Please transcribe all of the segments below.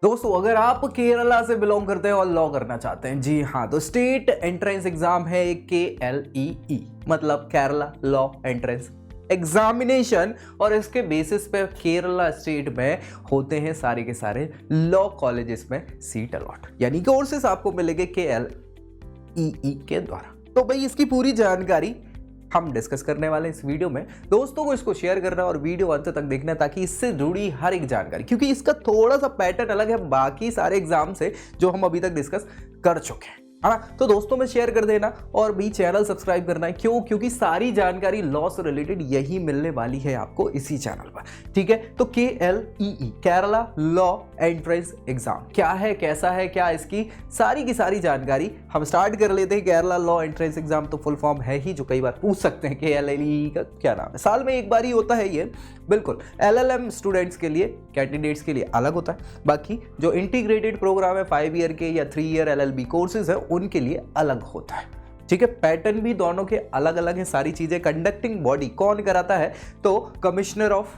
दोस्तों अगर आप केरला से बिलोंग करते हैं और लॉ करना चाहते हैं, जी हाँ, तो स्टेट एंट्रेंस एग्जाम है KLEE, मतलब केरला लॉ एंट्रेंस एग्जामिनेशन। और इसके बेसिस पे केरला स्टेट में होते हैं सारे के सारे लॉ कॉलेजेस में सीट अलॉट, यानी कोर्सेस आपको मिलेंगे KLEE के द्वारा। तो भाई इसकी पूरी जानकारी हम डिस्कस करने वाले इस वीडियो में। दोस्तों को इसको शेयर करना और वीडियो अंत तक देखना ताकि इससे जुड़ी हर एक जानकारी, क्योंकि इसका थोड़ा सा पैटर्न अलग है बाकी सारे एग्जाम से जो हम अभी तक डिस्कस कर चुके हैं, है ना। तो दोस्तों में शेयर कर देना और भी चैनल सब्सक्राइब करना है। क्यों? क्योंकि सारी जानकारी लॉ से रिलेटेड यही मिलने वाली है आपको इसी चैनल पर, ठीक है। तो KLEE Kerala law entrance exam क्या है, कैसा है, क्या इसकी सारी की सारी जानकारी हम स्टार्ट कर लेते हैं। केरला लॉ एंट्रेंस एग्जाम तो फुल फॉर्म है ही, जो कई बार पूछ सकते हैं KLEE का क्या नाम है। साल में एक बार ही होता है ये, बिल्कुल। LLM स्टूडेंट्स के लिए, कैंडिडेट्स के लिए अलग होता है। बाकी जो इंटीग्रेटेड प्रोग्राम है 5 ईयर के या 3 ईयर LLB कोर्सेज है उनके लिए अलग होता है, ठीक है। पैटर्न भी दोनों के अलग अलग है। सारी चीजें कंडक्टिंग बॉडी कौन कराता है, तो कमिश्नर ऑफ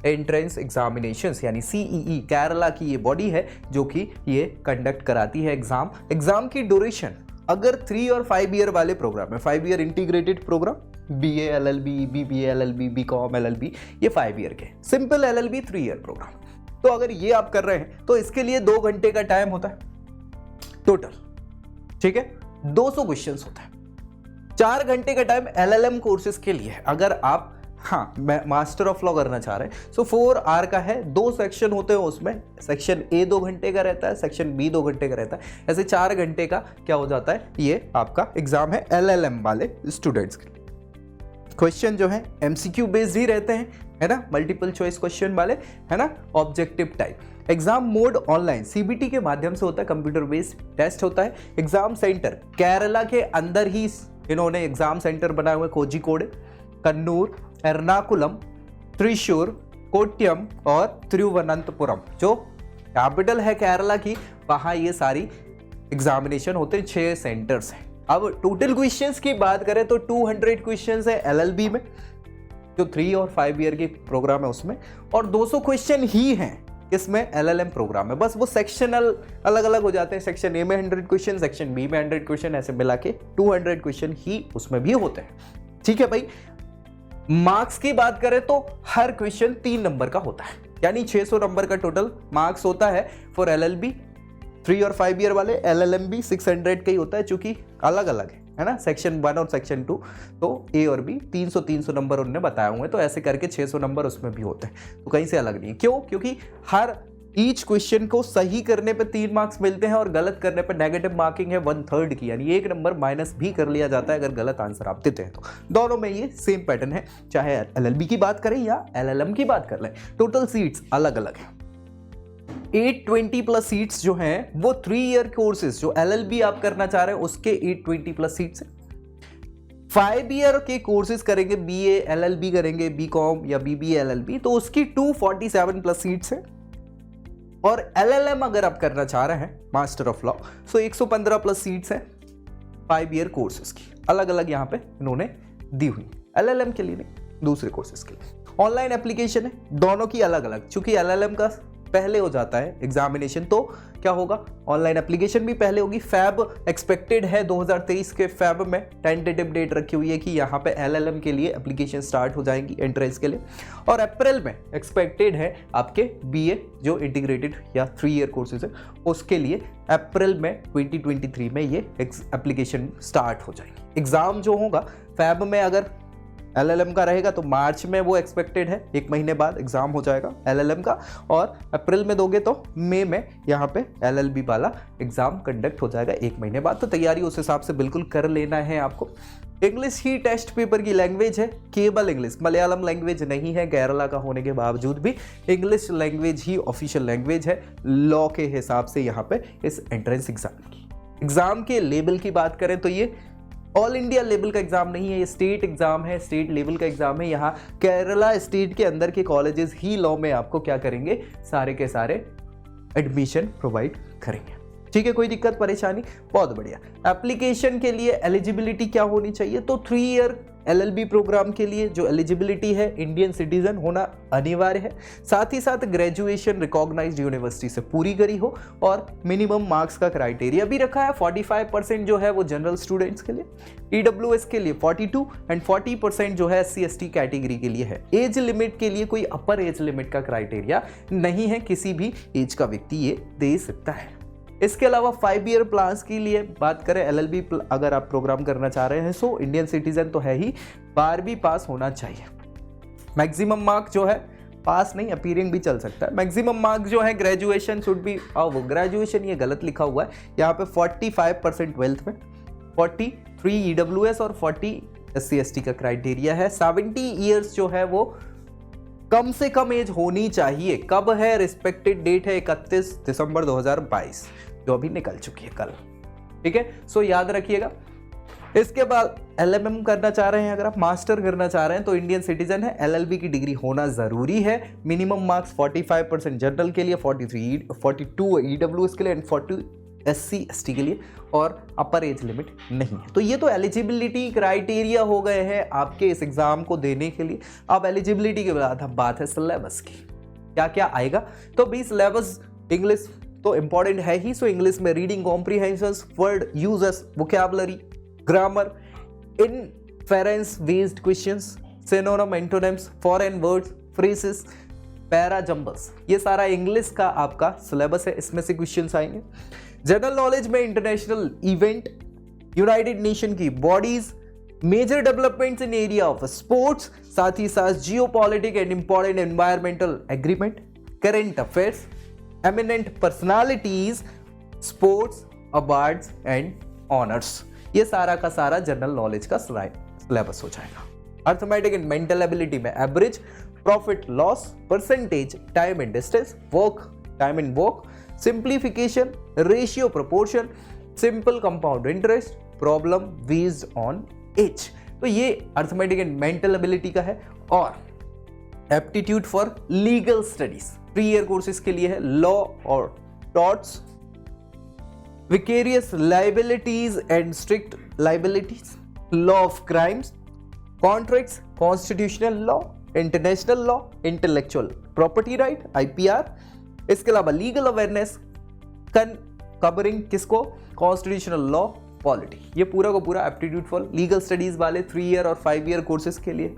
एंट्रेंस एग्जामिनेशंस यानी CEE केरला की ये बॉडी है जो कि ये कंडक्ट कराती है एग्जाम की ड्यूरेशन अगर 3 और 5 ईयर वाले प्रोग्राम है, 5 year integrated programme, BA LLB, BBA LLB, BCom LLB, ये 5 ईयर के। Simple LLB 3 year programme. तो अगर ये आप कर रहे हैं तो इसके लिए 2 घंटे का टाइम होता है टोटल, ठीक है। 200 क्वेश्चंस होता है। 4 घंटे का टाइम LLM कोर्सेज के लिए है। अगर आप मास्टर ऑफ लॉ करना चाह रहे हैं, सो 4 आवर का है, 2 सेक्शन होते हैं उसमें। सेक्शन A 2 घंटे का रहता है, सेक्शन B 2 घंटे का रहता है। ऐसे 4 घंटे का क्या हो जाता है, ये आपका एग्जाम है LLM वाले स्टूडेंट्स के लिए। क्वेश्चन जो है MCQ बेस्ड ही रहते हैं, है ना, मल्टीपल चॉइस क्वेश्चन वाले, है ना, objective type. Exam mode online CBT के माध्यम से होता है, कंप्यूटर बेस्ड टेस्ट होता है। एग्जाम सेंटर केरला के अंदर ही इन्होंने एग्जाम सेंटर बनाए हुए, कोझिकोड, कन्नूर, एर्नाकुलम, त्रिशूर, कोट्यम और तिरुवनंतपुरम, जो कैपिटल है केरला की, वहां ये सारी एग्जामिनेशन होते हैं। 6 सेंटर्स हैं। अब टोटल क्वेश्चंस की बात करें तो 200 क्वेश्चंस है LLB में, जो 3 और 5 ईयर के प्रोग्राम है उसमें, और 200 क्वेश्चन ही हैं इसमें LLM प्रोग्राम में। बस वो सेक्शनल अलग अलग हो जाते हैं। सेक्शन A में 100 क्वेश्चन, सेक्शन B में 100 क्वेश्चन, ऐसे मिला के 200 क्वेश्चन ही उसमें भी होते हैं, ठीक है भाई। मार्क्स की बात करें तो हर क्वेश्चन 3 नंबर का होता है, यानी 600 नंबर का टोटल मार्क्स होता है फॉर LLB 3 और 5 ईयर वाले। LLM भी 600 का ही होता है, चूंकि अलग अलग है ना, सेक्शन 1 और सेक्शन 2, तो A और B 300 नंबर उन्होंने बताए हुए हैं, तो ऐसे करके 600 नंबर उसमें भी होते हैं, तो कहीं से अलग नहीं है। क्यों? क्योंकि हर ईच क्वेश्चन को सही करने पे 3 मार्क्स मिलते हैं और गलत करने पे नेगेटिव मार्किंग है 1/3 की, यानी 1 नंबर माइनस भी कर लिया जाता है अगर गलत आंसर आप देते हैं तो। दोनों में ये सेम पैटर्न है, चाहे LLB की बात करें या LLM की बात कर लें। टोटल सीट्स अलग अलग है। 820 प्लस सीट्स जो हैं वो 3 ईयर कोर्सेज, जो LLB आप करना चाह रहे हैं उसके 820 प्लस सीट्स हैं। 5 ईयर के कोर्सेज करेंगे, BA LLB करेंगे, BCom या BBA LLB, तो उसकी 247 प्लस सीट्स हैं। और LLM अगर आप करना चाह रहे हैं master of law, so 115 plus seats हैं 5 ईयर कोर्सेज की, अलग अलग यहां पे इन्होंने दी हुई। LLM के लिए नहीं, दूसरे कोर्सेज के लिए। ऑनलाइन एप्लीकेशन है, दोनों की अलग अलग। चूंकि LLM का पहले हो जाता है एग्जामिनेशन, तो क्या होगा, ऑनलाइन एप्लीकेशन भी पहले होगी। फैब एक्सपेक्टेड है 2023 के फैब में, टेंटेटिव डेट रखी हुई है कि यहाँ पे LLM के लिए एप्लीकेशन स्टार्ट हो जाएंगी एंट्रेंस के लिए। और अप्रैल में एक्सपेक्टेड है आपके BA जो इंटीग्रेटेड या 3 ईयर कोर्सेज है उसके लिए, अप्रैल में 2023 में ये एप्लीकेशन स्टार्ट हो जाएगी। एग्जाम जो होगा फैब में अगर LLM का रहेगा तो मार्च में वो एक्सपेक्टेड है, 1 महीने बाद एग्जाम हो जाएगा LLM का। और अप्रैल में दोगे तो मई में यहाँ पे LLB वाला एग्जाम कंडक्ट हो जाएगा 1 महीने बाद। तो तैयारी उस हिसाब से बिल्कुल कर लेना है आपको। इंग्लिश ही टेस्ट पेपर की लैंग्वेज है, केवल इंग्लिश, मलयालम लैंग्वेज नहीं है। केरला का होने के बावजूद भी इंग्लिश लैंग्वेज ही ऑफिशियल लैंग्वेज है लॉ के हिसाब से यहाँ पे इस एंट्रेंस एग्जाम की। एग्जाम के लेवल की बात करें तो ये ऑल इंडिया लेवल का एग्जाम नहीं है, ये स्टेट एग्जाम है, स्टेट लेवल का एग्जाम है। यहाँ केरला स्टेट के अंदर के कॉलेजेस ही लॉ में आपको क्या करेंगे, सारे के सारे एडमिशन प्रोवाइड करेंगे, ठीक है। कोई दिक्कत परेशानी? बहुत बढ़िया। एप्लीकेशन के लिए एलिजिबिलिटी क्या होनी चाहिए, तो 3 ईयर LLB प्रोग्राम के लिए जो एलिजिबिलिटी है इंडियन सिटीजन होना अनिवार्य है, साथ ही साथ ग्रेजुएशन रिकॉग्नाइज्ड यूनिवर्सिटी से पूरी करी हो और मिनिमम मार्क्स का क्राइटेरिया भी रखा है 45% जो है वो जनरल स्टूडेंट्स के लिए, EWS के लिए 42 एंड 40% जो है SC/ST कैटेगरी के लिए है। एज लिमिट के लिए कोई अपर एज लिमिट का क्राइटेरिया नहीं है, किसी भी एज का व्यक्ति ये दे सकता है। इसके अलावा 5 ईयर प्लान्स के लिए बात करें, LLB अगर आप प्रोग्राम करना चाह रहे हैं सो इंडियन सिटीजन तो है ही, 12वीं पास होना चाहिए। मैक्सिमम मार्क जो है, पास नहीं अपीयरिंग भी चल सकता है, मैक्सिमम मार्क जो है ग्रेजुएशन शुड बी, वो ग्रेजुएशन ये गलत लिखा हुआ है यहाँ पे, 45% ट्वेल्थ में, 43 EWS और 40 SC/ST का क्राइटेरिया है। 70 ईयर्स जो है वो कम से कम एज होनी चाहिए। कब है? रिस्पेक्टेड डेट है 31 दिसंबर 2022 जो अभी निकल चुकी है कल, ठीक है, सो याद रखिएगा। इसके बाद LMM करना चाह रहे हैं, अगर आप मास्टर करना चाह रहे हैं तो इंडियन सिटीजन है, LLB की डिग्री होना जरूरी है। मिनिमम मार्क्स 45% जनरल के लिए, 42 EWS के लिए एंड 40 SC/ST के लिए, और अपर एज लिमिट नहीं है। तो ये तो एलिजिबिलिटी क्राइटेरिया हो गए हैं आपके इस एग्जाम को देने के लिए। अब एलिजिबिलिटी के बाद बात है सिलेबस की, क्या क्या आएगा। तो भी सिलेबस इंग्लिश तो इंपॉर्टेंट है ही, सो इंग्लिश में reading comprehension, word uses, vocabulary, grammar, inference based questions, synonym, antonyms, foreign words, phrases, para jumbles, ये सारा इंग्लिश का आपका सिलेबस है, इसमें से क्वेश्चंस आएंगे। जनरल नॉलेज में इंटरनेशनल इवेंट, यूनाइटेड नेशन की bodies, major developments in area of sports, साथ ही साथ geopolitic and important environmental agreement, current affairs, eminent personalities, sports awards and honours, ये सारा का सारा जनरल नॉलेज का सिलेबस हो जाएगा। अर्थमेटिक एंड मेंटल एबिलिटी में average, profit loss, percentage, time and distance, work, time and work, simplification, ratio proportion, simple compound interest, problem based on age. तो ये अर्थमेटिक एंड मेंटल एबिलिटी का है। और aptitude for legal studies 3 year courses के लिए है, law और torts, vicarious liabilities and strict liabilities, law of crimes, contracts, constitutional law, international law, intellectual property right, IPR। इसके अलावा लीगल अवेयरनेस कवरिंग किसको? Constitutional law, polity. ये पूरा का पूरा एप्टीट्यूड फॉर लीगल स्टडीज वाले 3 ईयर और 5 ईयर कोर्सेज के लिए।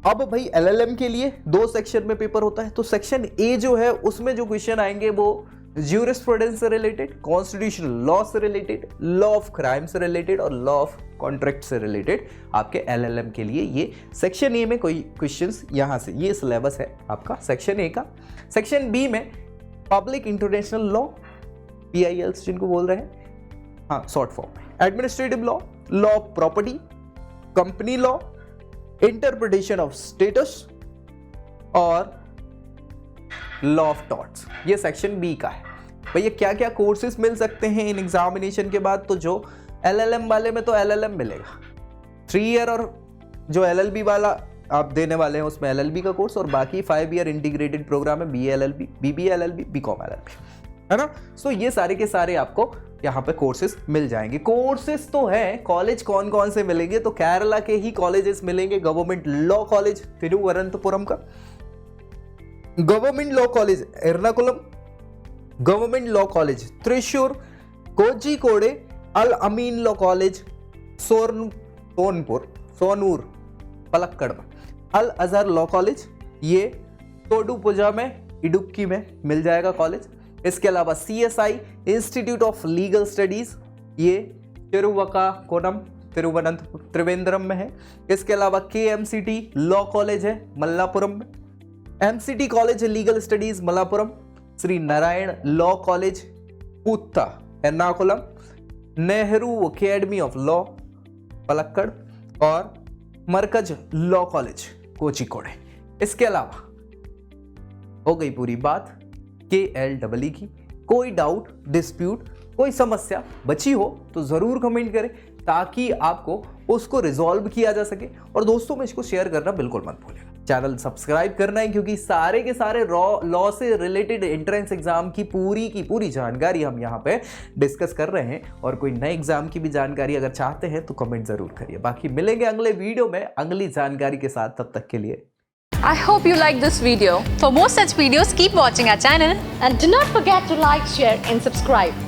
अब भाई LLM के लिए 2 सेक्शन में पेपर होता है, तो सेक्शन A जो है उसमें जो क्वेश्चन आएंगे वो ज्यूरिस्प्रूडेंस से रिलेटेड, कॉन्स्टिट्यूशनल लॉ से रिलेटेड, लॉ ऑफ क्राइम से रिलेटेड और लॉ ऑफ कॉन्ट्रैक्ट से रिलेटेड आपके LLM के लिए ये सेक्शन A में कोई क्वेश्चंस यहां से, ये सिलेबस है आपका सेक्शन A का। सेक्शन B में पब्लिक इंटरनेशनल लॉ, PILs जिनको बोल रहे हैं, हाँ short form, administrative law, law of property, company law, interpretation of status और लॉ ऑफ टॉर्ट्स, ये सेक्शन B का है। भैया क्या क्या कोर्सेज मिल सकते हैं इन एग्जामिनेशन के बाद? तो जो LLM वाले में तो LLM मिलेगा 3 ईयर, और जो LLB वाला आप देने वाले हैं उसमें LLB का कोर्स, और बाकी 5 ईयर इंटीग्रेटेड प्रोग्राम है, BA LLB, BBA LLB, BCom LLB, है ना। सो ये सारे के सारे आपको यहाँ पे कोर्सेज मिल जाएंगे। कोर्सेज तो है, कॉलेज कौन कौन से मिलेंगे? तो केरला के ही कॉलेजेस मिलेंगे, गवर्नमेंट लॉ कॉलेज तिरुवनंतपुरम का, government law college Ernakulam, government law college Thrissur, Kozhikode, Al Ameen law college Shoranur Palakkad, Al Azhar law college ये तोडुपुझा में, इडुक्की में मिल जाएगा कॉलेज। इसके अलावा CSI institute of legal studies ये तिरुवकाकोनम त्रिवेंद्रम में है। इसके अलावा KMCT लॉ कॉलेज है मल्लापुरम में, MCT college legal studies Malappuram, Shri Narayana law college Poothotta Ernakulam, Nehru academy of law Palakkad और मरकज लॉ कॉलेज कोझिकोडे। इसके अलावा हो गई पूरी बात KLEE की। कोई डाउट, डिस्प्यूट, कोई समस्या बची हो तो जरूर कमेंट करें ताकि आपको उसको रिजॉल्व किया जा सके, और दोस्तों में इसको शेयर करना बिल्कुल मत भूलेगा। चैनल सब्सक्राइब करना है, क्योंकि सारे के सारे लॉ से रिलेटेड एंट्रेंस एग्जाम की पूरी जानकारी हम यहाँ पे डिस्कस कर रहे हैं। और कोई नए एग्जाम की भी जानकारी अगर चाहते हैं तो कमेंट जरूर करिए। बाकी मिलेंगे अगले वीडियो में अगली जानकारी के साथ, तब तक के लिए I hope you like this video. For more such videos, keep watching our channel and do not forget to like, share and subscribe.